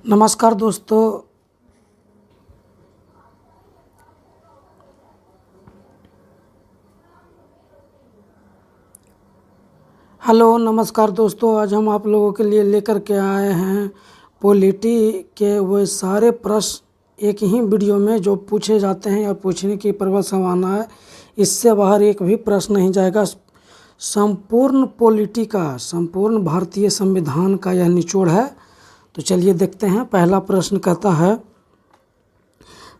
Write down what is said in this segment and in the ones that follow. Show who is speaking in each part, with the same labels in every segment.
Speaker 1: नमस्कार दोस्तों। नमस्कार दोस्तों, आज हम आप लोगों के लिए लेकर के आए हैं पॉलिटी के वो सारे प्रश्न एक ही वीडियो में जो पूछे जाते हैं या पूछने की प्रबल संभावना है। इससे बाहर एक भी प्रश्न नहीं जाएगा। संपूर्ण पॉलिटी का, संपूर्ण भारतीय संविधान का यह निचोड़ है। तो चलिए देखते हैं। पहला प्रश्न कहता है,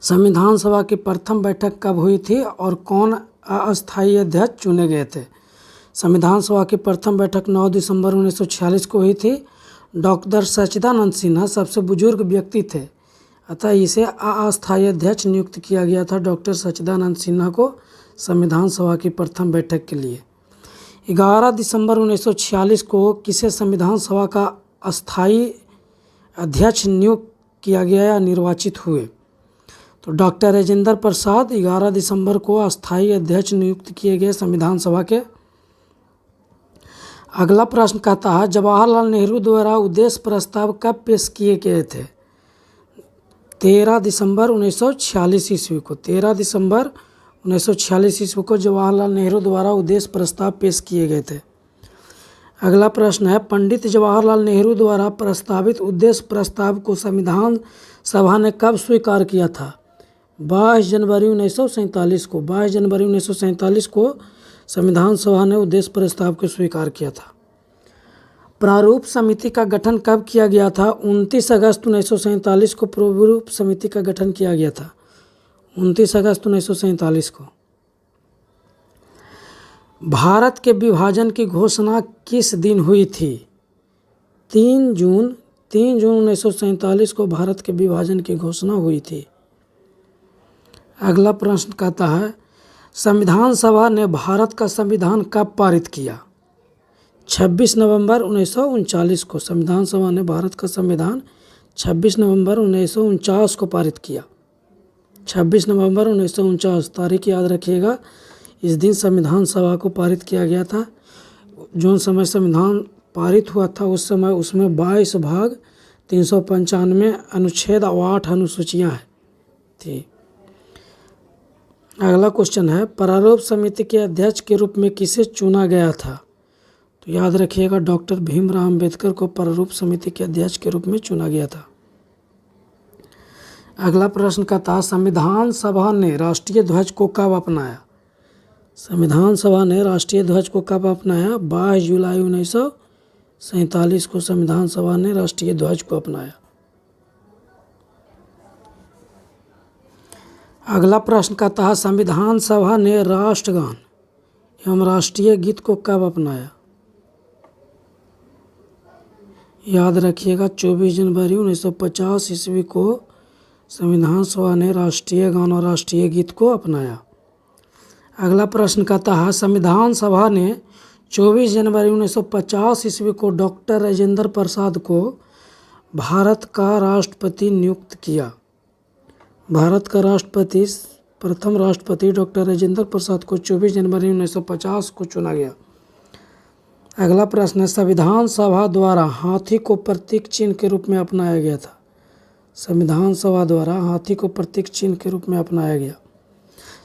Speaker 1: संविधान सभा की प्रथम बैठक कब हुई थी और कौन अस्थायी अध्यक्ष चुने गए थे? संविधान सभा की प्रथम बैठक 9 दिसंबर 1946 को हुई थी। डॉक्टर सच्चिदानंद सिन्हा सबसे बुजुर्ग व्यक्ति थे, अतः इसे अस्थायी अध्यक्ष नियुक्त किया गया था डॉक्टर सच्चिदानंद सिन्हा को संविधान सभा की प्रथम बैठक के लिए। 11 दिसंबर 1946 को किसे संविधान सभा का अस्थायी अध्यक्ष नियुक्त किया गया या निर्वाचित हुए? तो डॉक्टर राजेंद्र प्रसाद 11 दिसंबर को अस्थायी अध्यक्ष नियुक्त किए गए संविधान सभा के। अगला प्रश्न कहता है, जवाहरलाल नेहरू द्वारा उद्देश्य प्रस्ताव कब पेश किए गए थे? 13 दिसंबर 1946 ईस्वी को। 13 दिसंबर 1946 ईस्वी को जवाहरलाल नेहरू द्वारा उद्देश्य प्रस्ताव पेश किए गए थे। अगला प्रश्न है, पंडित जवाहरलाल नेहरू द्वारा प्रस्तावित उद्देश्य प्रस्ताव को संविधान सभा ने कब स्वीकार किया था? 22 जनवरी 1947 को। 22 जनवरी 1947 को संविधान सभा ने उद्देश्य प्रस्ताव को स्वीकार किया था। प्रारूप समिति का गठन कब किया गया था? 29 अगस्त 1947 को प्रारूप समिति का गठन किया गया था। 29 अगस्त 1947 को। भारत के विभाजन की घोषणा किस दिन हुई थी? 3 जून 1947 को भारत के विभाजन की घोषणा हुई थी। अगला प्रश्न कहता है, संविधान सभा ने भारत का संविधान कब पारित किया? 26 नवंबर 1939 को। संविधान सभा ने भारत का संविधान 26 नवंबर 1949 को पारित किया। 26 नवंबर 1949 तारीख याद रखिएगा। इस दिन संविधान सभा को पारित किया गया था। जो समय संविधान पारित हुआ था उस समय उसमें 22 भाग 395 अनुच्छेद और 8 अनुसूचियाँ थी। अगला क्वेश्चन है, प्रारूप समिति के अध्यक्ष के रूप में किसे चुना गया था? तो याद रखिएगा, डॉक्टर भीमराव अंबेडकर को प्रारूप समिति के अध्यक्ष के रूप में चुना गया था। अगला प्रश्न का था, संविधान सभा ने राष्ट्रीय ध्वज को कब अपनाया? संविधान सभा ने राष्ट्रीय ध्वज को कब अपनाया? 22 जुलाई 1947 को संविधान सभा ने राष्ट्रीय ध्वज को अपनाया। अगला प्रश्न कहता है, संविधान सभा ने राष्ट्रगान एवं राष्ट्रीय गीत को कब अपनाया? याद रखिएगा, 24 जनवरी 1950 ईस्वी को संविधान सभा ने राष्ट्रीय गान और राष्ट्रीय गीत को अपनाया। अगला प्रश्न कहता है, संविधान सभा ने 24 जनवरी 1950 ईस्वी को डॉक्टर राजेंद्र प्रसाद को भारत का राष्ट्रपति नियुक्त किया। भारत का राष्ट्रपति, प्रथम राष्ट्रपति डॉक्टर राजेंद्र प्रसाद को 24 जनवरी 1950 को चुना गया। अगला प्रश्न है, संविधान सभा द्वारा हाथी को प्रतीक चिन्ह के रूप में अपनाया गया था। संविधान सभा द्वारा हाथी को प्रतीक चिन्ह के रूप में अपनाया गया।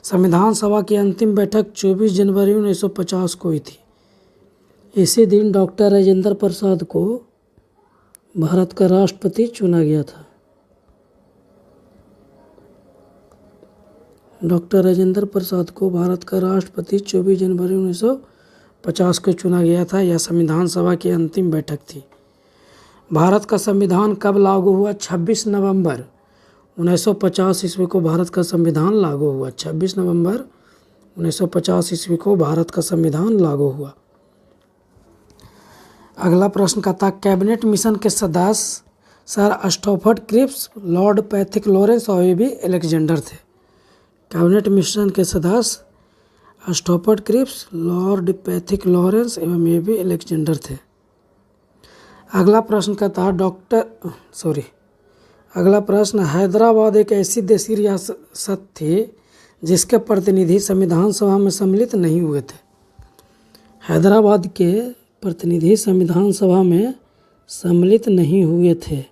Speaker 1: संविधान सभा की अंतिम बैठक 24 जनवरी 1950 को हुई थी। इसी दिन डॉक्टर राजेंद्र प्रसाद को भारत का राष्ट्रपति चुना गया था। डॉक्टर राजेंद्र प्रसाद को भारत का राष्ट्रपति 24 जनवरी 1950 को चुना गया था। यह संविधान सभा की अंतिम बैठक थी। भारत का संविधान कब लागू हुआ? 26 नवंबर 1950 ईस्वी को भारत का संविधान लागू हुआ। 26 नवंबर 1950 ईस्वी को भारत का संविधान लागू हुआ। अगला प्रश्न का था, कैबिनेट मिशन के सदस्य sir Stafford Cripps, lord Pethick Lawrence और ए.बी. अलेक्जेंडर थे। कैबिनेट मिशन के सदस्य Stafford Cripps, lord Pethick Lawrence एवं ए.बी. अलेक्जेंडर थे। अगला प्रश्न का था, अगला प्रश्न, हैदराबाद एक ऐसी देशी रियासत थी जिसके प्रतिनिधि संविधान सभा में सम्मिलित नहीं हुए थे। हैदराबाद के प्रतिनिधि संविधान सभा में सम्मिलित नहीं हुए थे।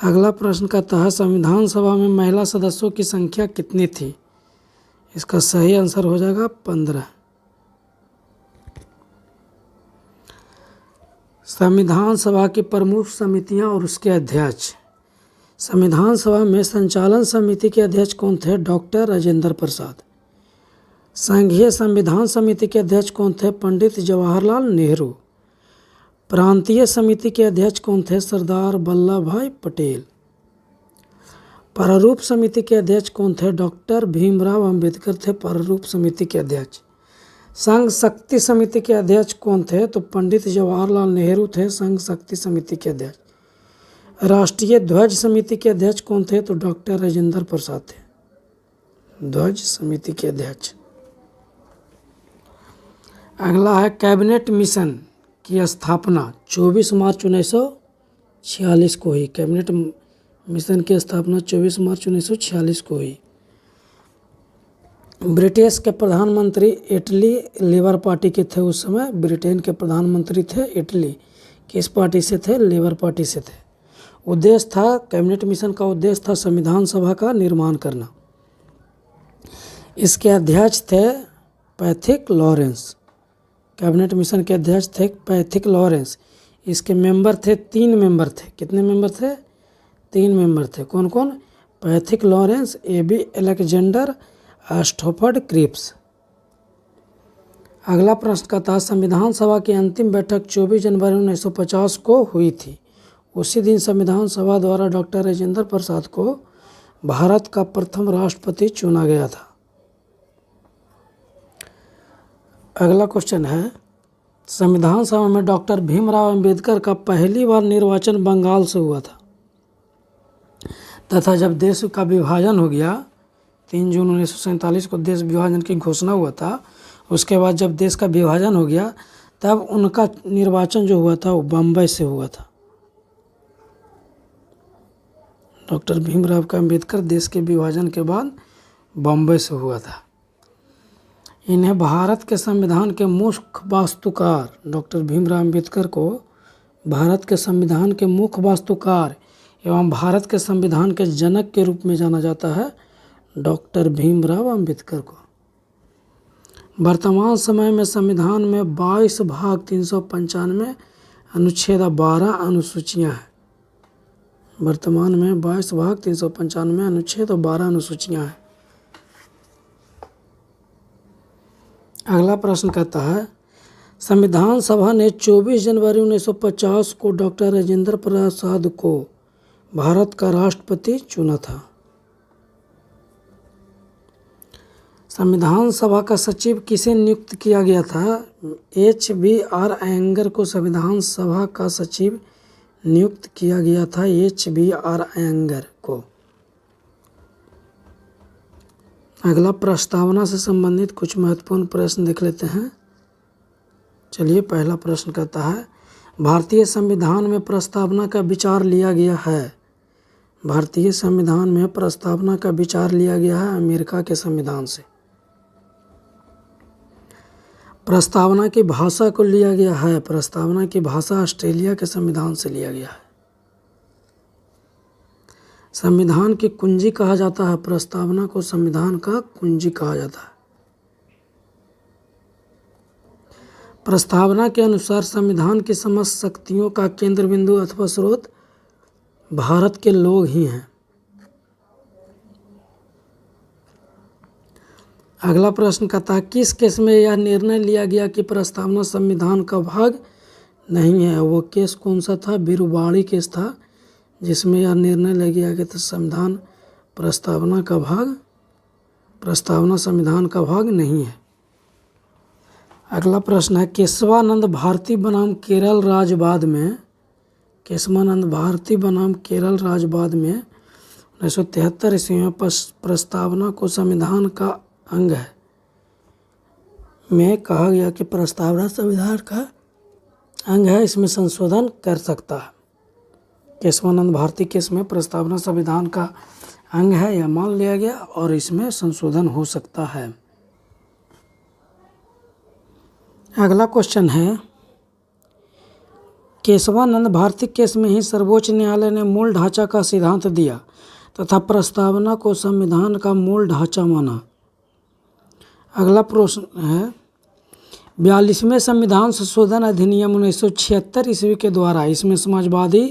Speaker 1: अगला प्रश्न कहता है संविधान सभा में महिला सदस्यों की संख्या कितनी थी? इसका सही आंसर हो जाएगा 15। संविधान सभा की प्रमुख समितियां और उसके अध्यक्ष। संविधान सभा में संचालन समिति के अध्यक्ष कौन थे? डॉक्टर राजेंद्र प्रसाद। संघीय संविधान समिति के अध्यक्ष कौन थे? पंडित जवाहरलाल नेहरू। प्रांतीय समिति के अध्यक्ष कौन थे? सरदार वल्लभ भाई पटेल। प्रारूप समिति के अध्यक्ष कौन थे? डॉक्टर भीमराव अंबेडकर थे प्रारूप समिति के अध्यक्ष। संघ शक्ति समिति के अध्यक्ष कौन थे? तो पंडित जवाहरलाल नेहरू थे संघ शक्ति समिति के अध्यक्ष। राष्ट्रीय ध्वज समिति के अध्यक्ष कौन थे? तो डॉक्टर राजेंद्र प्रसाद थे ध्वज समिति के अध्यक्ष। अगला है कैबिनेट मिशन की स्थापना 24 मार्च 1946 को हुई। कैबिनेट मिशन की स्थापना 24 मार्च 1946 को हुई। ब्रिटिश के प्रधानमंत्री इटली लेबर पार्टी के थे उस समय। ब्रिटेन के प्रधानमंत्री थे इटली। किस पार्टी से थे? लेबर पार्टी से थे। उद्देश्य था कैबिनेट मिशन का उद्देश्य था संविधान सभा का निर्माण करना। इसके अध्यक्ष थे पैथिक लॉरेंस। कैबिनेट मिशन के अध्यक्ष थे पैथिक लॉरेंस। इसके मेंबर थे 3 मेंबर थे। कितने मेंबर थे? 3 मेंबर थे। कौन कौन? Pethick Lawrence, AB Alexander, Stafford Cripps. अगला प्रश्न का था संविधान सभा की अंतिम बैठक 24 जनवरी 1950 को हुई थी। उसी दिन संविधान सभा द्वारा डॉक्टर राजेंद्र प्रसाद को भारत का प्रथम राष्ट्रपति चुना गया था। अगला क्वेश्चन है संविधान सभा में डॉक्टर भीमराव अंबेडकर का पहली बार निर्वाचन बंगाल से हुआ था तथा जब देश का विभाजन हो गया 3 जून 1947 को देश विभाजन की घोषणा हुआ था। उसके बाद जब देश का विभाजन हो गया तब उनका निर्वाचन जो हुआ था वो बम्बई से हुआ था। डॉक्टर भीमराव का अंबेडकर देश के विभाजन के बाद बम्बई से हुआ था। इन्हें भारत के संविधान के मुख्य वास्तुकार डॉक्टर भीमराव अंबेडकर को भारत के संविधान के मुख्य वास्तुकार एवं भारत के संविधान के जनक के रूप में जाना जाता है डॉक्टर भीमराव अंबेडकर को। वर्तमान समय में संविधान में 22 भाग 395 अनुच्छेद 12 अनुसूचियां हैं। वर्तमान में 22 भाग 395 अनुच्छेद और 12 अनुसूचियां हैं। अगला प्रश्न कहता है संविधान सभा ने 24 जनवरी 1950 को डॉक्टर राजेंद्र प्रसाद को भारत का राष्ट्रपति चुना था। संविधान सभा का सचिव किसे नियुक्त किया गया था? HBR अयंगर को संविधान सभा का सचिव नियुक्त किया गया था। HBR अयंगर को। अगला प्रस्तावना से संबंधित कुछ महत्वपूर्ण प्रश्न देख लेते हैं। चलिए पहला प्रश्न कहता है भारतीय संविधान में प्रस्तावना का विचार लिया गया है। भारतीय संविधान में प्रस्तावना का विचार लिया गया है अमेरिका के संविधान से। प्रस्तावना की भाषा को लिया गया है। प्रस्तावना की भाषा ऑस्ट्रेलिया के संविधान से लिया गया है। संविधान की कुंजी कहा जाता है। प्रस्तावना को संविधान का कुंजी कहा जाता है। प्रस्तावना के अनुसार संविधान की समस्त शक्तियों का केंद्र बिंदु अथवा स्रोत भारत के लोग ही हैं। अगला प्रश्न कहता है किस केस में यह निर्णय लिया गया कि प्रस्तावना संविधान का भाग नहीं है? वो केस कौन सा था? बीरूबाड़ी केस था जिसमें यह निर्णय लिया गया कि संविधान प्रस्तावना संविधान का भाग नहीं है। अगला प्रश्न है केशवानंद भारती बनाम केरल राज्यवाद में 1973 ईस्वी में प्रस्तावना को संविधान का अंग है में कहा गया कि प्रस्तावना संविधान का अंग है, इसमें संशोधन कर सकता है। केशवानंद भारती केस में प्रस्तावना संविधान का अंग है यह मान लिया गया और इसमें संशोधन हो सकता है। अगला क्वेश्चन है केशवानंद भारती केस में ही सर्वोच्च न्यायालय ने मूल ढांचा का सिद्धांत दिया तथा प्रस्तावना को संविधान का मूल ढांचा माना। अगला प्रश्न है 42वें संविधान संशोधन अधिनियम 1976 ईस्वी के द्वारा इसमें समाजवादी,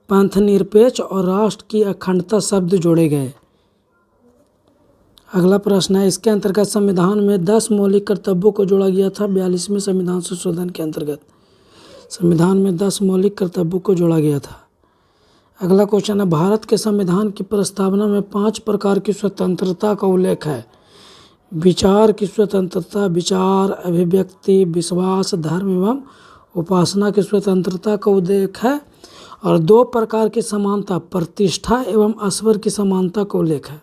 Speaker 1: पंथ निरपेक्ष और राष्ट्र की अखंडता शब्द जोड़े गए। अगला प्रश्न है इसके अंतर्गत संविधान में 10 मौलिक कर्तव्यों को जोड़ा गया था। 42वें संविधान संशोधन के अंतर्गत संविधान में 10 मौलिक कर्तव्यों को जोड़ा गया था। अगला क्वेश्चन है भारत के संविधान की प्रस्तावना में 5 प्रकार की स्वतंत्रता का उल्लेख है। विचार की स्वतंत्रता, विचार, अभिव्यक्ति, विश्वास, धर्म एवं उपासना की स्वतंत्रता का उल्लेख है और 2 प्रकार की समानता, प्रतिष्ठा एवं ईश्वर की समानता का उल्लेख है।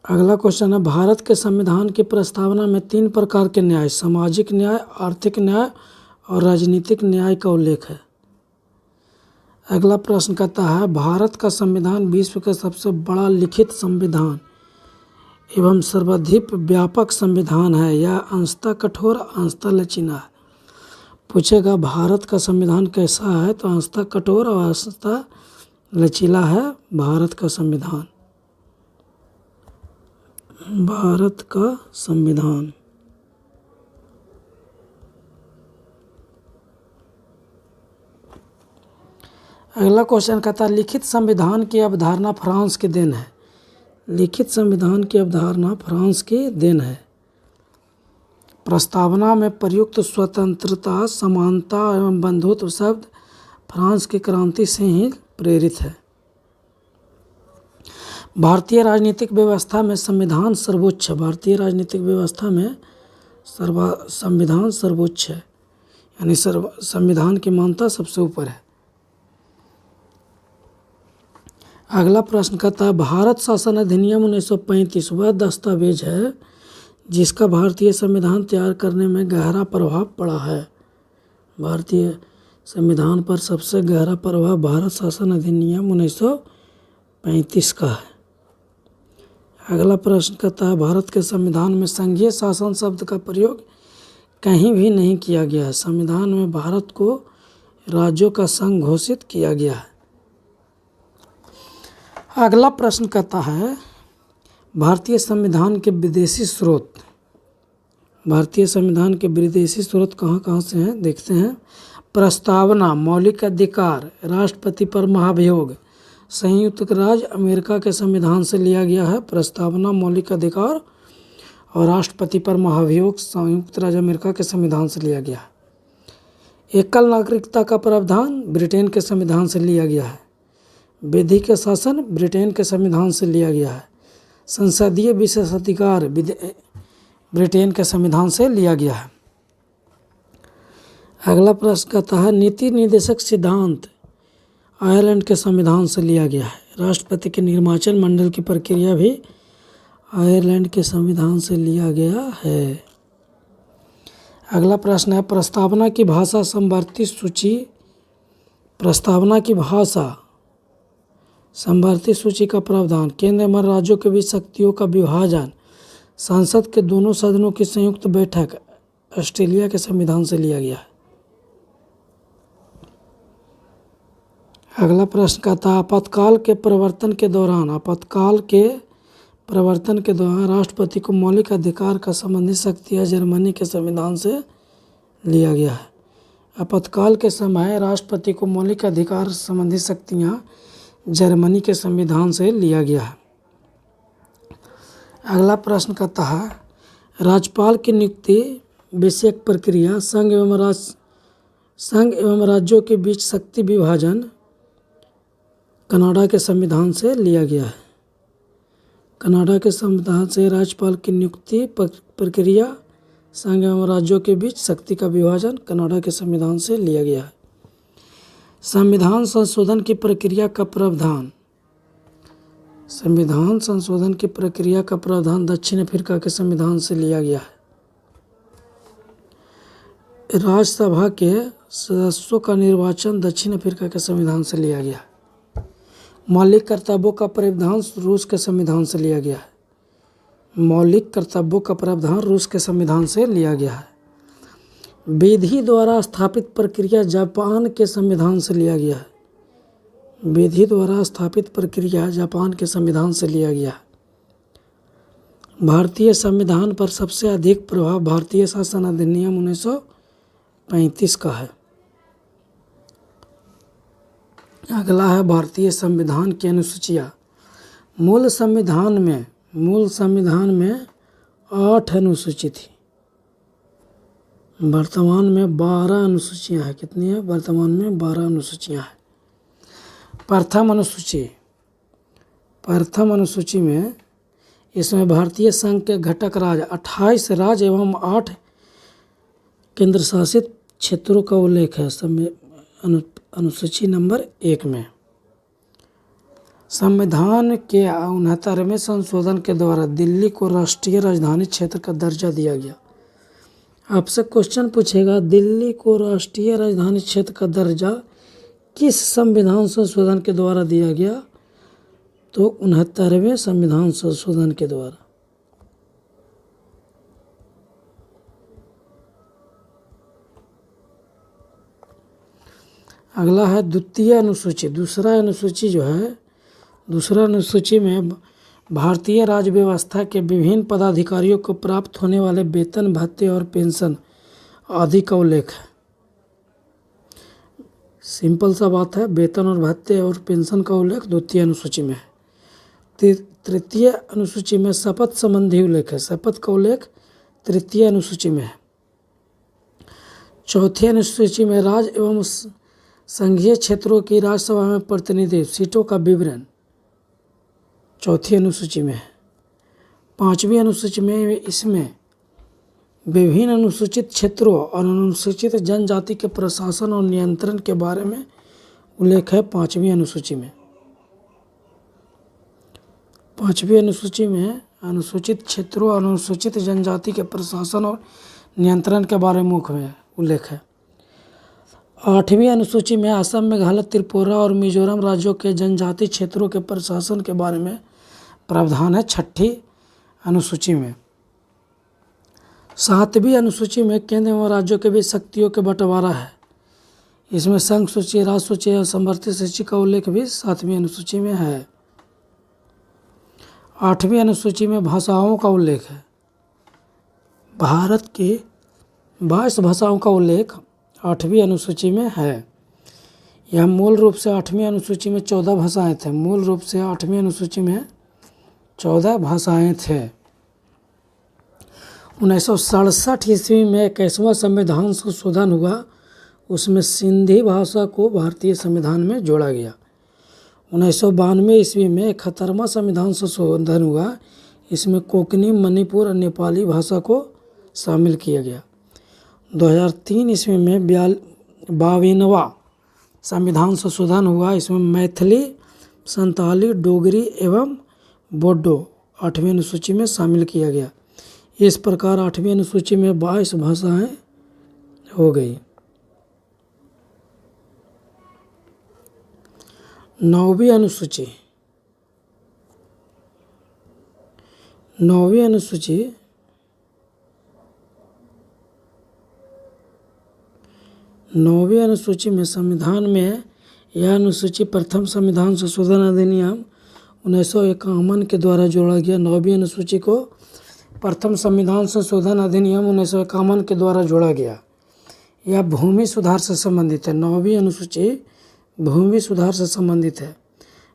Speaker 1: अगला क्वेश्चन है भारत के संविधान की प्रस्तावना में 3 प्रकार के न्याय, सामाजिक न्याय, आर्थिक न्याय और राजनीतिक न्याय का उल्लेख है। अगला प्रश्न कहता है भारत का संविधान विश्व का सबसे बड़ा लिखित संविधान एवं सर्वाधिक व्यापक संविधान है। यह अंशतः कठोर, अंशतः लचीला है। पूछेगा भारत का संविधान कैसा है, तो अंशतः कठोर और अंशतः लचीला है भारत का संविधान। भारत का संविधान अगला क्वेश्चन कहता है लिखित संविधान की अवधारणा फ्रांस की देन है। लिखित संविधान की अवधारणा फ्रांस की देन है। प्रस्तावना में प्रयुक्त स्वतंत्रता, समानता एवं बंधुत्व शब्द फ्रांस की क्रांति से ही प्रेरित है। भारतीय राजनीतिक व्यवस्था में संविधान सर्वोच्च है। भारतीय राजनीतिक व्यवस्था में संविधान सर्वोच्च है, यानी संविधान की मान्यता सबसे ऊपर है। अगला प्रश्न कहता है भारत शासन अधिनियम 1935 वह दस्तावेज है जिसका भारतीय संविधान तैयार करने में गहरा प्रभाव पड़ा है। भारतीय संविधान पर सबसे गहरा प्रभाव भारत शासन अधिनियम 1935 का है। अगला प्रश्न कहता है भारत के संविधान में संघीय शासन शब्द का प्रयोग कहीं भी नहीं किया गया है। संविधान में भारत को राज्यों का संघ घोषित किया गया है। अगला प्रश्न कहता है भारतीय संविधान के विदेशी स्रोत। भारतीय संविधान के विदेशी स्रोत कहाँ कहाँ से हैं देखते हैं। प्रस्तावना, मौलिक अधिकार, राष्ट्रपति पर महाभियोग, संयुक्त राज्य अमेरिका के संविधान से लिया गया है। प्रस्तावना, मौलिक अधिकार और राष्ट्रपति पर महाभियोग संयुक्त राज्य अमेरिका के संविधान से लिया गया है। एकल नागरिकता का प्रावधान ब्रिटेन के संविधान से लिया गया है। विधि के शासन ब्रिटेन के संविधान से लिया गया है। संसदीय विशेषाधिकार ब्रिटेन के संविधान से लिया गया है। अगला प्रश्न कहता है नीति निर्देशक सिद्धांत आयरलैंड के संविधान से लिया गया है। राष्ट्रपति के निर्वाचन मंडल की प्रक्रिया भी आयरलैंड के संविधान से लिया गया है। अगला प्रश्न है प्रस्तावना की भाषा समवर्ती सूची। प्रस्तावना की भाषा समवर्ती सूची का प्रावधान, केंद्र एवं राज्यों के बीच शक्तियों का विभाजन, संसद के दोनों सदनों की संयुक्त बैठक ऑस्ट्रेलिया के संविधान से लिया गया है। अगला प्रश्न कहता है आपातकाल के प्रवर्तन के दौरान राष्ट्रपति को मौलिक अधिकार का संबंधी शक्तियाँ जर्मनी के संविधान से लिया गया है। आपातकाल के समय राष्ट्रपति को मौलिक अधिकार संबंधी शक्तियाँ जर्मनी के संविधान से लिया गया है। अगला प्रश्न कहता है राज्यपाल की नियुक्ति विषयक प्रक्रिया संघ एवं राज्यों के बीच शक्ति विभाजन कनाडा के संविधान से लिया गया है। कनाडा के संविधान से राज्यपाल की नियुक्ति प्रक्रिया संघ एवं राज्यों के बीच शक्ति का विभाजन कनाडा के संविधान से लिया गया है। संविधान संशोधन की प्रक्रिया का प्रावधान। संविधान संशोधन की प्रक्रिया का प्रावधान दक्षिण अफ्रीका के संविधान से लिया गया है। राज्यसभा के सदस्यों का निर्वाचन दक्षिण अफ्रीका के संविधान से लिया गया है। मौलिक कर्तव्यों का प्रावधान रूस के संविधान से लिया गया है। मौलिक कर्तव्यों का प्रावधान रूस के संविधान से लिया गया है। विधि द्वारा स्थापित प्रक्रिया जापान के संविधान से लिया गया है। विधि द्वारा स्थापित प्रक्रिया जापान के संविधान से लिया गया है। भारतीय संविधान पर सबसे अधिक प्रभाव भारतीय शासन अधिनियम 1935 का है। अगला है भारतीय संविधान की अनुसूचियाँ। मूल संविधान में 8 अनुसूची थी। वर्तमान में 12 अनुसूचियाँ हैं। कितनी है? वर्तमान में 12 अनुसूचियाँ हैं। प्रथम अनुसूची में इसमें भारतीय संघ के घटक राज्य 28 राज्य एवं 8 केंद्र शासित क्षेत्रों का उल्लेख है। अनुसूची नंबर 1 में संविधान के 69वें संशोधन के द्वारा दिल्ली को राष्ट्रीय राजधानी क्षेत्र का दर्जा दिया गया। आपसे क्वेश्चन पूछेगा, दिल्ली को राष्ट्रीय राजधानी क्षेत्र का दर्जा किस संविधान संशोधन के द्वारा दिया गया? तो 69वें संविधान संशोधन के द्वारा। अगला है द्वितीय अनुसूची। दूसरा अनुसूची में भारतीय राज्य व्यवस्था के विभिन्न पदाधिकारियों को प्राप्त होने वाले वेतन, भत्ते और पेंशन आदि का उल्लेख है। सिंपल सा बात है, वेतन और भत्ते और पेंशन का उल्लेख द्वितीय अनुसूची में है। तृतीय अनुसूची में शपथ संबंधी उल्लेख है। शपथ का उल्लेख तृतीय अनुसूची में है। चौथी अनुसूची में राज्य एवं संघीय क्षेत्रों की राज्यसभा में प्रतिनिधि सीटों का विवरण चौथी अनुसूची में है। पांचवी अनुसूची में इसमें विभिन्न अनुसूचित क्षेत्रों और अनुसूचित जनजाति के प्रशासन और नियंत्रण के बारे में उल्लेख है। पांचवी अनुसूची में अनुसूचित क्षेत्रों और अनुसूचित जनजाति के प्रशासन और नियंत्रण के बारे में मुख्य उल्लेख है। आठवीं अनुसूची में असम, मेघालय, त्रिपुरा और मिजोरम राज्यों के जनजाति क्षेत्रों के प्रशासन के बारे में प्रावधान है। छठी अनुसूची में। सातवीं अनुसूची में केंद्र एवं राज्यों के बीच शक्तियों के बंटवारा है। इसमें संघ सूची, राज्य सूची और समवर्ती सूची का उल्लेख भी सातवीं अनुसूची में है। आठवीं अनुसूची में भाषाओं का उल्लेख है। भारत की 22 भाषाओं का उल्लेख आठवीं अनुसूची में है। यह मूल रूप से 8वीं अनुसूची में 14 भाषाएं थे। मूल रूप से 8वीं अनुसूची में 14 भाषाएं थे। 1967 ईस्वी में 21वां संविधान संशोधन हुआ। उसमें सिंधी भाषा को भारतीय संविधान में जोड़ा गया। 1992 ईस्वी में 71वां संविधान संशोधन हुआ। इसमें कोंकणी, मणिपुर और नेपाली भाषा को शामिल किया गया। 2003 ईस्वी में 52वां संविधान संशोधन हुआ। इसमें मैथिली, संताली, डोगरी एवं बोडो 8वीं अनुसूची में शामिल किया गया। इस प्रकार 8वीं अनुसूची में 22 भाषाएं हो गई। 9वीं अनुसूची। 9वीं अनुसूची में संविधान में यह अनुसूची प्रथम संविधान संशोधन अधिनियम 1951 के द्वारा जोड़ा गया। 9वीं अनुसूची को प्रथम संविधान संशोधन अधिनियम 1951 के द्वारा जोड़ा गया। यह भूमि सुधार से संबंधित है। 9वीं अनुसूची भूमि सुधार से संबंधित है।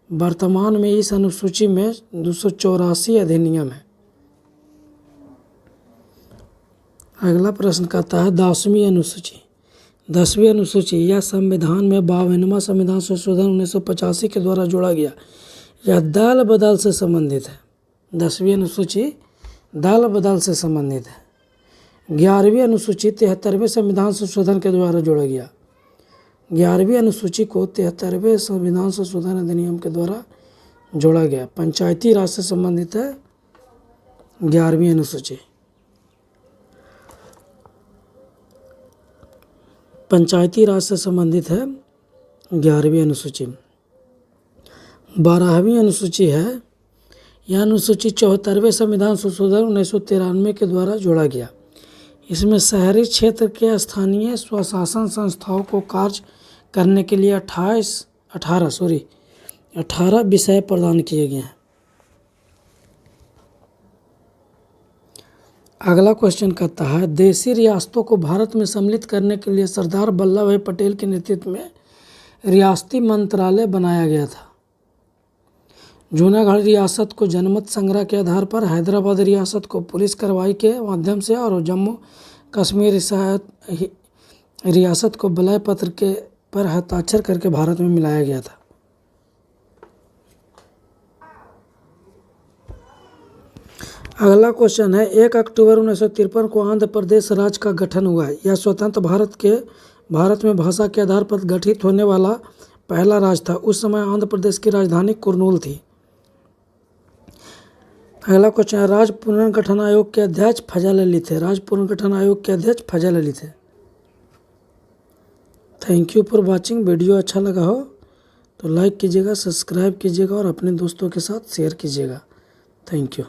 Speaker 1: वर्तमान में इस अनुसूची में 284 अधिनियम है। अगला प्रश्न कहता है 10वीं अनुसूची। 10वीं अनुसूची यह संविधान में 52वां संविधान संशोधन 1985 के द्वारा जोड़ा गया। यह दल बदल से संबंधित है। 10वीं अनुसूची दल बदल से संबंधित है। 11वीं अनुसूची 73वें संविधान संशोधन के द्वारा जोड़ा गया। 11वीं अनुसूची को 73वें संविधान संशोधन अधिनियम के द्वारा जोड़ा गया। पंचायती राज से संबंधित है 11वीं अनुसूची। पंचायती राज से संबंधित है 11वीं अनुसूची। 12वीं अनुसूची है यह अनुसूचित 74वें संविधान संशोधन 1993 के द्वारा जोड़ा गया। इसमें शहरी क्षेत्र के स्थानीय स्वशासन संस्थाओं को कार्य करने के लिए 18 विषय प्रदान किए गए हैं। अगला क्वेश्चन कहता है, देशी रियासतों को भारत में सम्मिलित करने के लिए सरदार वल्लभ भाई पटेल के नेतृत्व में रियासती मंत्रालय बनाया गया था। जूनागढ़ रियासत को जनमत संग्रह के आधार पर, हैदराबाद रियासत को पुलिस कार्रवाई के माध्यम से और जम्मू कश्मीर रियासत को बलय पत्र के पर हस्ताक्षर करके भारत में मिलाया गया था। अगला क्वेश्चन है, 1 अक्टूबर 1953 को आंध्र प्रदेश राज्य का गठन हुआ। यह स्वतंत्र भारत में भाषा के आधार पर गठित होने वाला पहला राज्य था। उस समय आंध्र प्रदेश की राजधानी कुर्नूल थी। अगला क्वेश्चन है, राज्य पुनर्गठन आयोग के अध्यक्ष फजल अली थे। राज्य पुनर्गठन आयोग के अध्यक्ष फजल अली थे। Thank you for watching. Video अच्छा लगा हो तो लाइक कीजिएगा, सब्सक्राइब कीजिएगा और अपने दोस्तों के साथ शेयर कीजिएगा। Thank you.